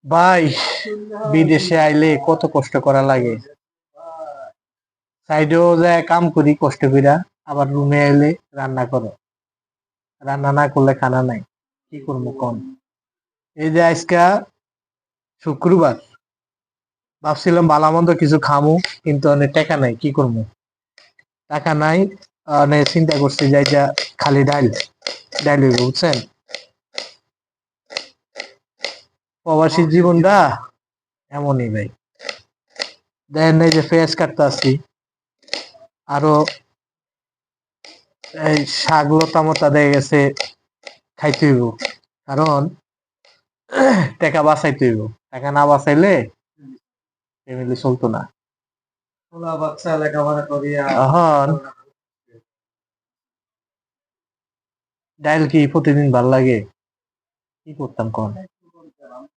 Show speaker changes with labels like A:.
A: ভাই, বিদেশে আইলে কত কষ্ট করা লাগে। সাইডেও যায় কাম করি কষ্ট কইরা, আবার রুমে আইলে রান্না করো। রান্না না করলে খানা নাই, কি করবো কোন? এই যে আজকা শুক্রবার, ভাবছিলাম ভালো মন্দ কিছু খামু, কিন্তু অনেক টাকা নাই, কি করবো? টাকা নাই। অনেক চিন্তা করছি যাই যা খালি ডাইল ডাইল হইব, বুঝছেন? প্রবাসী জীবনটা এমনই ভাই। দেখেন এই যে পেঁয়াজ কাটতে আসছি, আরো এই শাক লতা মতা দিয়ে গেছে, খাইতে হইব। কারণ টাকা বাঁচাইতে হইব, টাকা না বাঁচাইলে ফ্যামিলি চলতো না।
B: পোলা বাচ্চা লেখাপড়া করিয়া
A: এখন ডাইল কি প্রতিদিন ভাল লাগে? কি করতাম কোন?